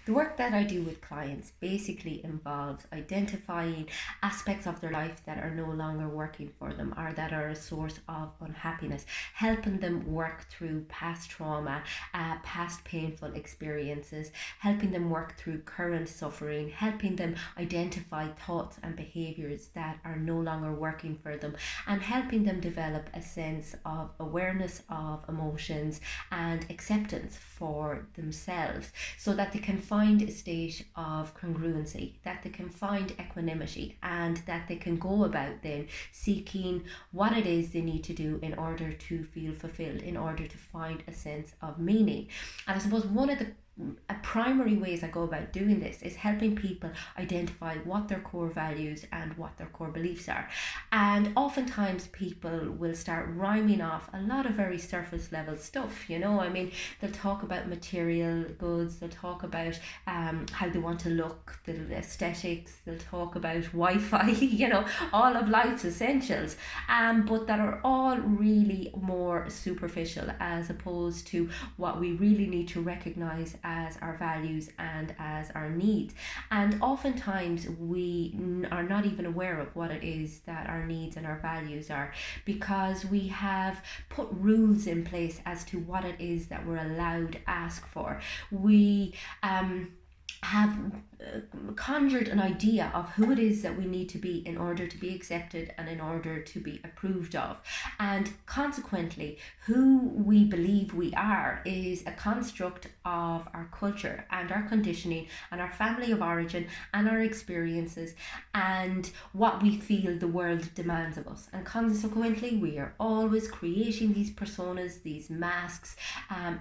The work that I do with clients basically involves identifying aspects of their life that are no longer working for them or that are a source of unhappiness, helping them work through past trauma, past painful experiences, helping them work through current suffering, helping them identify thoughts and behaviors that are no longer working for them, and helping them develop a sense of awareness of emotions and acceptance for themselves so that they can find a state of congruency, that they can find equanimity, and that they can go about then seeking what it is they need to do in order to feel fulfilled, in order to find a sense of meaning. And I suppose one of the primary ways I go about doing this is helping people identify what their core values and what their core beliefs are. And oftentimes people will start rhyming off a lot of very surface level stuff, I mean, they'll talk about material goods, they'll talk about how they want to look, the aesthetics, they'll talk about Wi-Fi, all of life's essentials, but that are all really more superficial as opposed to what we really need to recognize as our values and as our needs. And oftentimes we are not even aware of what it is that our needs and our values are, because we have put rules in place as to what it is that we're allowed to ask for. We have conjured an idea of who it is that we need to be in order to be accepted and in order to be approved of. And consequently, who we believe we are is a construct of our culture and our conditioning and our family of origin and our experiences and what we feel the world demands of us. And consequently, we are always creating these personas, these masks,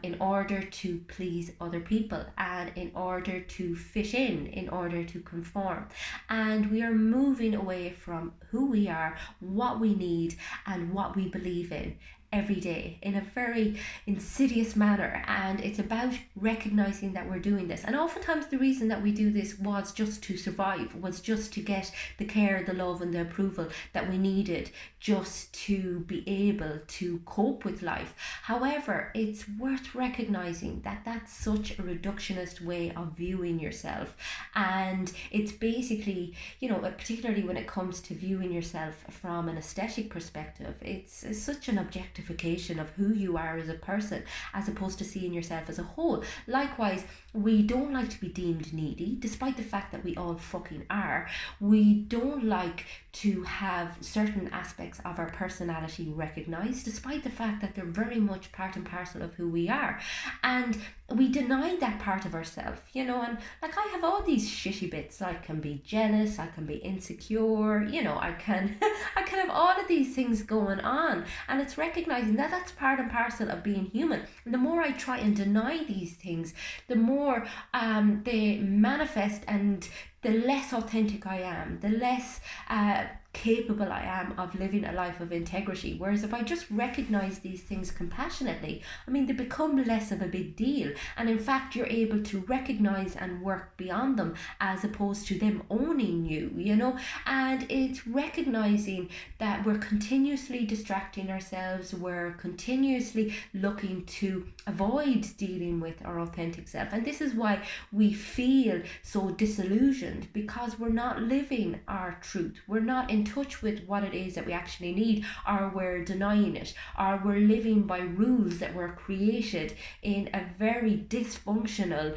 in order to please other people and in order to fit in order to conform. And we are moving away from who we are, what we need, and what we believe in every day in a very insidious manner. And it's about recognizing that we're doing this. And oftentimes the reason that we do this was just to survive, was just to get the care, the love, and the approval that we needed just to be able to cope with life. However, it's worth recognizing that that's such a reductionist way of viewing yourself. And it's basically, particularly when it comes to viewing yourself from an aesthetic perspective, it's such an objectification of who you are as a person as opposed to seeing yourself as a whole. Likewise, we don't like to be deemed needy, despite the fact that we all fucking are. We don't like to have certain aspects of our personality recognized, despite the fact that they're very much part and parcel of who we are. And we deny that part of ourselves, and like I have all these shitty bits. I can be jealous, I can be insecure, I can I can have all of these things going on, and it's recognizing that that's part and parcel of being human. And the more I try and deny these things, the more they manifest, and the less authentic I am, the less capable I am of living a life of integrity. Whereas if I just recognize these things compassionately, they become less of a big deal. And in fact, you're able to recognize and work beyond them as opposed to them owning you, And it's recognizing that we're continuously distracting ourselves, we're continuously looking to avoid dealing with our authentic self. And this is why we feel so disillusioned, because we're not living our truth. We're not in touch with what it is that we actually need, or we're denying it, or we're living by rules that were created in a very dysfunctional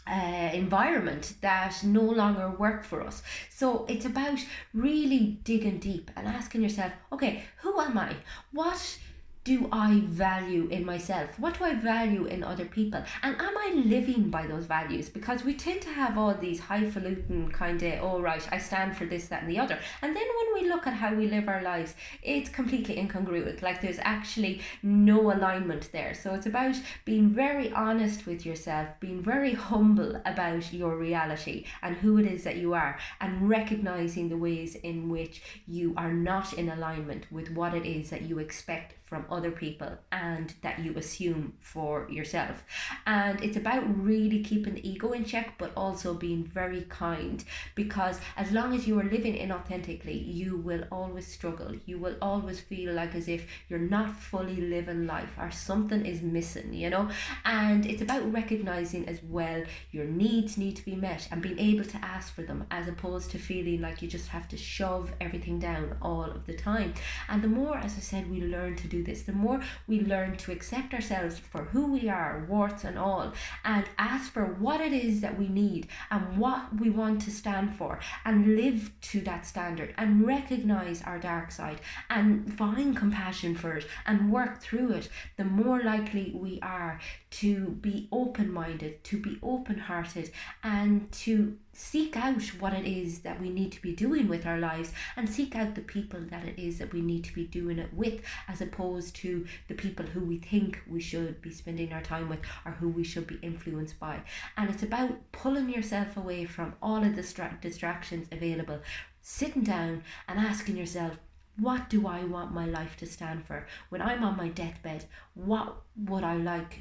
environment that no longer work for us. So it's about really digging deep and asking yourself, okay, who am I? What do I value in myself? What do I value in other people? And am I living by those values? Because we tend to have all these highfalutin kind of, oh right, I stand for this, that and the other. And then when we look at how we live our lives, it's completely incongruent. Like there's actually no alignment there. So it's about being very honest with yourself, being very humble about your reality and who it is that you are, and recognizing the ways in which you are not in alignment with what it is that you expect from other people and that you assume for yourself. And it's about really keeping the ego in check, but also being very kind, because as long as you are living inauthentically, you will always struggle. You will always feel like as if you're not fully living life or something is missing, you know. And it's about recognizing as well your needs need to be met and being able to ask for them, as opposed to feeling like you just have to shove everything down all of the time. And the more, as I said, we learn to do this, the more we learn to accept ourselves for who we are, warts and all, and ask for what it is that we need and what we want to stand for, and live to that standard, and recognize our dark side and find compassion for it and work through it, the more likely we are to be open-minded, to be open-hearted, and to seek out what it is that we need to be doing with our lives, and seek out the people that it is that we need to be doing it with, as opposed to the people who we think we should be spending our time with or who we should be influenced by. And it's about pulling yourself away from all of the distractions available, sitting down and asking yourself, what do I want my life to stand for? When I'm on my deathbed, what would I like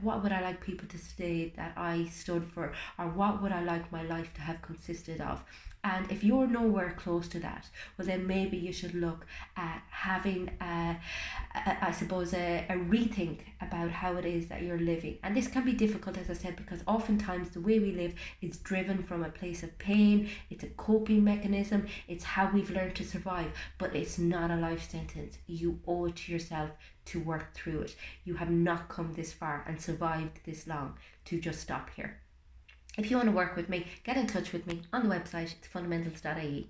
what would I like people to say that I stood for, or what would I like my life to have consisted of? And if you're nowhere close to that, well, then maybe you should look at having I suppose a rethink about how it is that you're living. And this can be difficult, as I said, because oftentimes the way we live is driven from a place of pain. It's a coping mechanism, it's how we've learned to survive, but it's not a life sentence. You owe it to yourself to work through it. You have not come this far and survived this long to just stop here. If you want to work with me, get in touch with me on the website, it's fundamentals.ie.